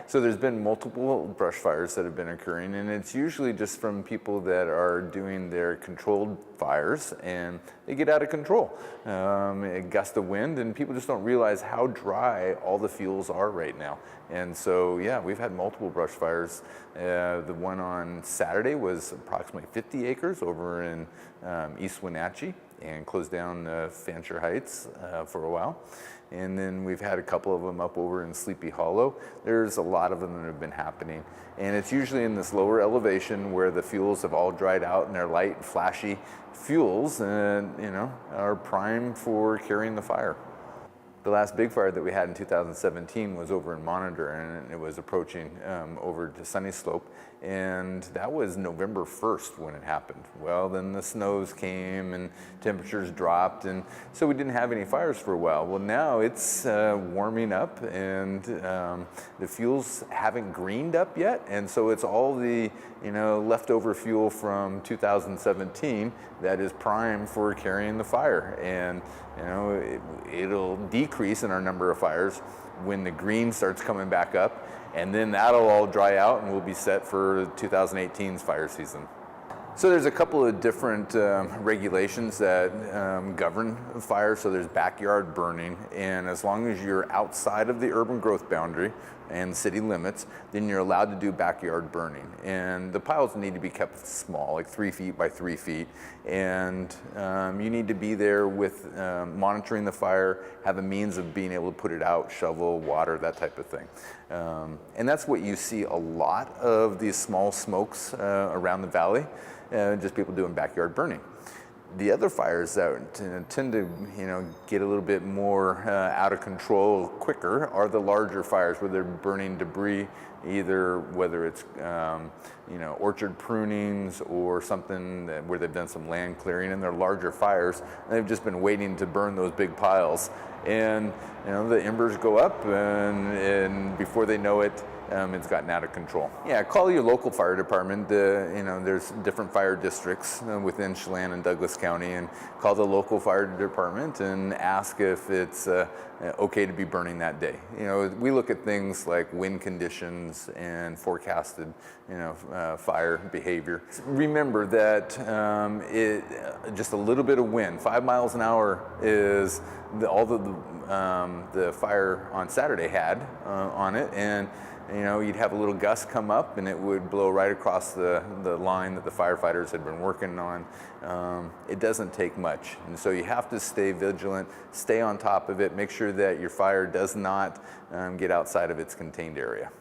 So there's been multiple brush fires that have been occurring, and it's usually just from people that are doing their controlled fires and they get out of control. A gust of wind, and people just don't realize how dry all the fuels are right now. And so, yeah, we've had multiple brush fires. The one on Saturday was approximately 50 acres over in East Wenatchee and closed down Fancher Heights for a while. And then we've had a couple of them up over in Sleepy Hollow. There's a lot of them that have been happening. And it's usually in this lower elevation where the fuels have all dried out and they're light, flashy fuels and, are prime for carrying the fire. The last big fire that we had in 2017 was over in Monitor, and it was approaching over to Sunny Slope, and that was November 1st when it happened. Well, then the snows came and temperatures dropped, and so we didn't have any fires for a while. Well, now it's warming up, and the fuels haven't greened up yet, and so it's all the leftover fuel from 2017 that is prime for carrying the fire. And it'll decrease in our number of fires when the green starts coming back up, and then that'll all dry out and we'll be set for 2018's fire season. So there's a couple of different regulations that govern fire. So there's backyard burning, and as long as you're outside of the urban growth boundary and city limits, then you're allowed to do backyard burning. And the piles need to be kept small, like 3 feet by 3 feet. And you need to be there with monitoring the fire, have a means of being able to put it out, shovel, water, that type of thing. And that's what you see a lot of these small smokes around the valley. Just people doing backyard burning. The other fires that tend to get a little bit more out of control quicker are the larger fires where they're burning debris, either whether it's orchard prunings or something where they've done some land clearing, and they're larger fires, and they've just been waiting to burn those big piles. And the embers go up, and before they know it, it's gotten out of control. Yeah, call your local fire department. There's different fire districts within Chelan and Douglas County, and call the local fire department and ask if it's okay to be burning that day. We look at things like wind conditions and forecasted, fire behavior. Remember that just a little bit of wind, 5 miles an hour, is all the fire on Saturday had on it, and you'd have a little gust come up and it would blow right across the line that the firefighters had been working on. It doesn't take much, and so you have to stay vigilant, stay on top of it, make sure that your fire does not get outside of its contained area.